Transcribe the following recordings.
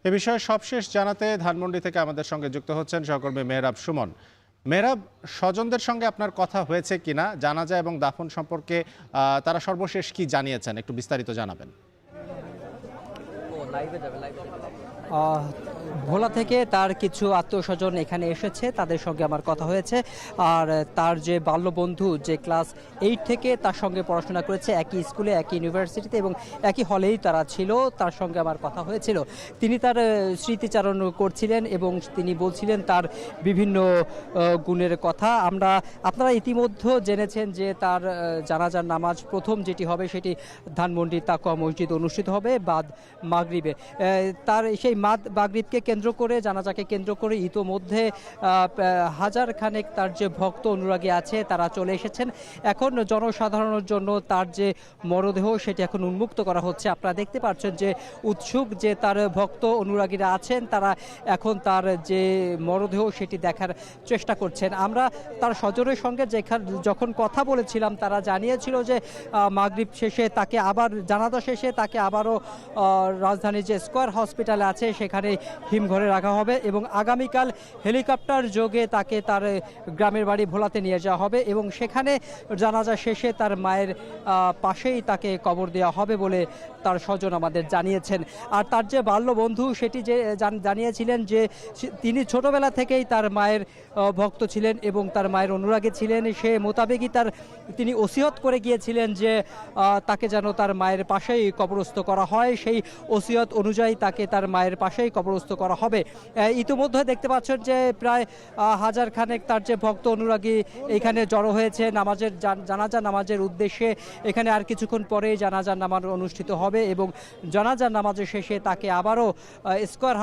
এ বিষয়ে সবশেষ জানাতে ধানমন্ডি থেকে আমাদের সঙ্গে যুক্ত হচ্ছেন সহকর্মী মেহরাব সুমন। মেহরাব, স্বজনদের সঙ্গে আপনার কথা হয়েছে কিনা, জানাজা এবং দাফন সম্পর্কে তারা সর্বশেষ কি জানিয়েছেন, একটু বিস্তারিত জানাবেন। আহ, ভোলা থেকে তার কিছু আত্মীয়স্বজন এখানে এসেছে, তাদের সঙ্গে আমার কথা হয়েছে। আর তার যে বাল্যবন্ধু, যে ক্লাস 8 থেকে তার সঙ্গে পড়াশোনা করেছে, একই স্কুলে একই ইউনিভার্সিটিতে এবং একই হলেই তারা ছিল, তার সঙ্গে আমার কথা হয়েছিল। তিনি তার স্মৃতিচারণ করছিলেন এবং তিনি বলছিলেন তার বিভিন্ন গুণের কথা। আপনারা ইতিমধ্যে জেনেছেন যে তার জানাজার নামাজ প্রথম যেটি হবে সেটি ধানমন্ডির তাকওয়া মসজিদ অনুষ্ঠিত হবে বাদ মাগরিবে। তার সেই মাগরিবকে কেন্দ্র করে, জানাজাকে কেন্দ্র করে ইতোমধ্যে হাজার খানেক তার যে ভক্ত অনুরাগী আছে তারা চলে এসেছেন। এখন জনসাধারণের জন্য তার যে মরদেহ সেটি এখন উন্মুক্ত করা হচ্ছে। আপনারা দেখতে পাচ্ছেন যে উৎসুক যে তার ভক্ত অনুরাগীরা আছেন, তারা এখন তার যে মরদেহ সেটি দেখার চেষ্টা করছেন। আমরা তার স্বজনের সঙ্গে যখন কথা বলেছিলাম, তারা জানিয়েছিল যে মাগরিব শেষে তাকে আবার, জানাজা শেষে তাকে আবারও রাজধানীর যে স্কয়ার হসপিটালে আছে সেখানে হিমঘরে রাখা হবে এবং আগামীকাল হেলিকপ্টার যোগে তাকে তার গ্রামের বাড়ি ভোলাতে নিয়ে যাওয়া হবে এবং সেখানে জানাজা শেষে তার মায়ের পাশেই তাকে কবর দেওয়া হবে বলে তার স্বজন আমাদের জানিয়েছেন। আর তার যে বাল্যবন্ধু সেটি যে জানিয়েছিলেন যে তিনি ছোটবেলা থেকেই তার মায়ের ভক্ত ছিলেন এবং তার মায়ের অনুরাগী ছিলেন। সে মোতাবেকই তিনি ওসিয়ত করে গিয়েছিলেন যে তাকে যেন তার মায়ের পাশেই কবরস্থ করা হয়। সেই ওসিয়ত অনুযায়ী তাকে তার মায়ের পাশেই কবরস্থ করা হবে। ইতিমধ্যে দেখতে পাচ্ছেন যে প্রায় হাজার খানেক তার যে ভক্ত অনুরাগী এখানে জড়ো হয়েছে জানাজা নামাজের উদ্দেশ্যে। এখানে আর কিছুক্ষণ পরেই জানাজার নামাজ অনুষ্ঠিত হবে এবং জানাজার নামাজের শেষে তাকে আবারও স্কয়ার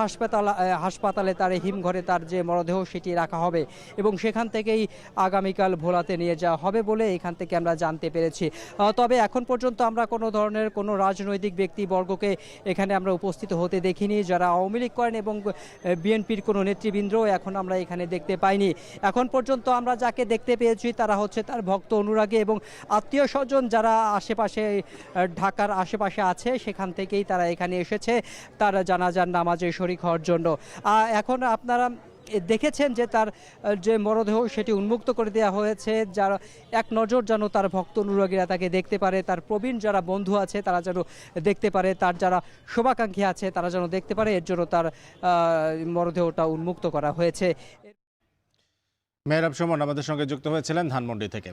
হাসপাতালে তার হিমঘরে তার যে মরদেহ সেটি রাখা হবে এবং সেখান থেকেই আগামীকাল ভোলাতে নিয়ে যাওয়া হবে বলে এখান থেকে আমরা জানতে পেরেছি। তবে এখন পর্যন্ত আমরা কোনো ধরনের কোনো রাজনৈতিক ব্যক্তিবর্গকে এখানে আমরা উপস্থিত হতে দেখিনি। যারা আওয়ামী লীগ করেন এবং বিএনপির কোনো নেতৃবৃন্দ এখন আমরা এখানে দেখতে পাইনি। এখন পর্যন্ত আমরা যাকে দেখতে পেয়েছি তারা হচ্ছে তার ভক্ত অনুরাগী এবং আত্মীয় স্বজন যারা আশেপাশে, ঢাকার আশেপাশে আছে, সেখান থেকেই তারা এখানে এসেছে তারা জানাজার নামাজে শরীক হওয়ার জন্য। এখন আপনারা দেখেছেন যে তার যে মরদেহ সেটি উন্মুক্ত করে দেওয়া হয়েছে, যারা এক নজর যেন তার ভক্ত অনুরাগীরা তাকে দেখতে পারে, তার প্রবীণ যারা বন্ধু আছে তারা যেন দেখতে পারে, তার যারা শুভাকাঙ্ক্ষী আছে তারা যেন দেখতে পারে, এর জন্য তার মরদেহটা উন্মুক্ত করা হয়েছে। মেহরাব সুমন আমাদের সঙ্গে যুক্ত হয়েছিলেন ধানমন্ডি থেকে।